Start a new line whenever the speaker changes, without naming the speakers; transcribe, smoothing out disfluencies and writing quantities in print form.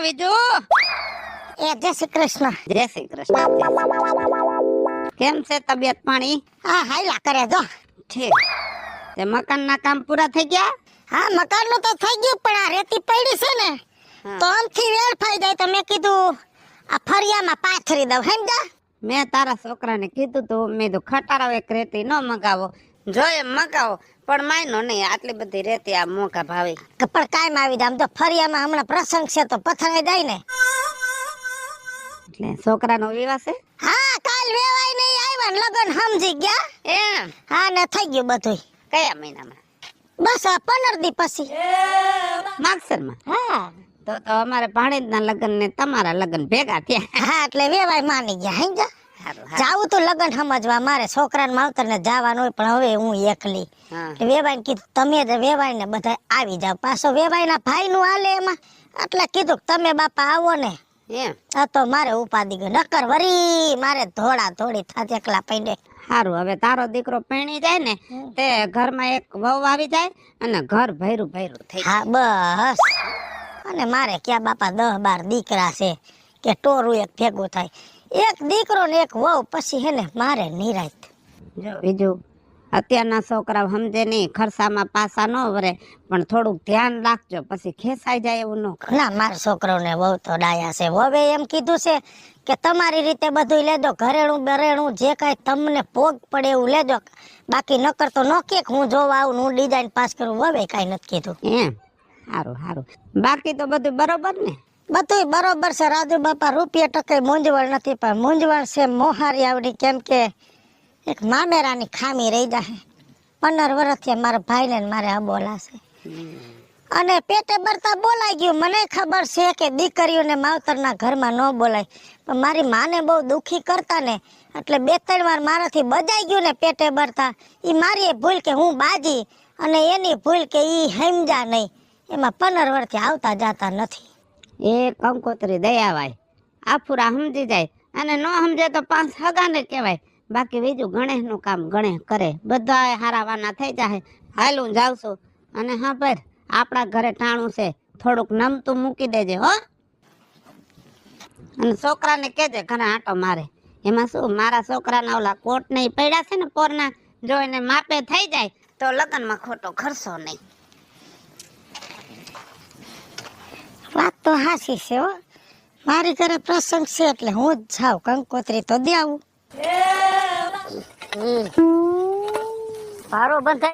વિજુ
એ જય શ્રી કૃષ્ણ.
જય શ્રી કૃષ્ણ. કેમ છે તબિયત પાણી?
હા હાઈલા કરે જો.
ઠીક. તે મકાનના કામ પૂરા થઈ ગયા?
હા મકાનનું તો થઈ ગયું પણ આ રેતી પડી છે ને તો આમથી વેડફાઈ જાય તો મેં કીધું આ ફરિયામાં પાથરી દઉં સમજા.
મેં તારા છોકરાને કીધું તું મેં તો ખટારાવ એક રેતી ન મગાવો જોઈએ મગાવો પણ માયનો નહીં આટલી બધી રેતી આ મોંઘા ભાવે.
પણ કાયમ આવી જાય આમ તો ફરિયામાં હમણાં પ્રસંગ છે તો પથરાઈ જાય ને.
એટલે છોકરાનો વિવાહ છે?
હા કાલ વેવાય નહીં આવ્યા ને લગન સમજી ગયા.
એમ?
હા ને થઈ ગયું બધું.
કયા મહિનામાં?
બસ આ 15 દી પછી.
માગસરમાં?
હા
તો અમારે ભાણેજના લગ્ન ને તમારા લગ્ન ભેગા થયા.
હા એટલે વેવાય માની ગયા સમજા. જાવું તો લગન સમજવા મારે છોકરાને માવતર ને જવાનું હોય પણ હવે હું એકલી. વેવાય કીધું તમે જ વેવાય ને બધા આવી જાવ પાછો વેવાય ના ભાઈ નું હાલે એમાં એટલે કીધું તમે બાપા આવો ને.
એમ?
આ તો મારે ઉપાધિ ગયો નકર વરી મારે ધોળા ધોળી થાત એકલા પૈડે.
સારું હવે તારો દીકરો પરણી જાય ને તે ઘરમાં એક વહુ આવી જાય અને ઘર ભૈરું ભૈરું થઈ જાય.
હા બસ અને મારે ક્યાં બાપા 10-12 દીકરા છે કે ટોરું એક ભેગું થાય. એક દીકરો ને એક વહુ પછી હે ને મારે નિરાત.
જો બીજું અત્યારના છોકરા સમજે નહીં ખર્ચામાં પાસા ન વરે પણ થોડુંક ધ્યાન રાખજો પછી ખેસાઈ જાય એવું ન કરે.
ના મારા છોકરોને વહુ તો ડાયા છે. હવે એમ કીધું છે કે તમારી રીતે બધું લેજો ઘરેણું બરેણું જે કાંઈ તમને ભોગ પડે એવું લેજો બાકી નકર તો નો કે હું જોવા આવું હું ડિઝાઇન પાસ કરું. હવે કાંઈ નથી કીધું.
એમ? સારું સારું બાકી તો બધું બરોબર ને?
બધું બરોબર છે રાજુ બાપા રૂપિયા ટકે મૂંઝવણ નથી પણ મૂંઝવણ છે મોહારી આવડી કેમ કે એક મામેરાની ખામી રહી જાય. 15 વર્ષથી મારા ભાઈને ને મારે અબોલા છે અને પેટે ભરતા બોલાઈ ગયું. મને ખબર છે કે દીકરીઓને માવતરના ઘરમાં ન બોલાય પણ મારી માને બહુ દુખી કરતા ને એટલે 2-3 વાર મારાથી બજાઈ ગયું ને પેટે ભરતા. એ મારી ભૂલ કે હું બાજી અને એની ભૂલ કે એ સમજા નહીં. એમાં 15 વર્ષથી આવતા જતા નથી.
એ કંકોત્રી દયાવાય આફુરા સમજી જાય અને ન સમજે તો 5 હગાને કહેવાય. બાકી બીજું ગણેશનું કામ ગણેશ કરે બધા હારાવાના થઈ જાય. હાલું જાઉં છું અને હા ભાઈ આપણા ઘરે ટાણું છે થોડુંક નમતું મૂકી દેજે હો. અને છોકરાને કહેજે ઘરે આંટો મારે. એમાં શું મારા છોકરાના ઓલા કોટ ને પડ્યા છે ને પોરના જો એને માપે થઈ જાય તો લગ્નમાં ખોટો ખર્ચો નહીં.
વાત તો હાસી છે હો. મારી ઘરે પ્રસંગ છે એટલે હું જ જાઉં કંકોત્રી તો દે આવું. ભારો બંધાય.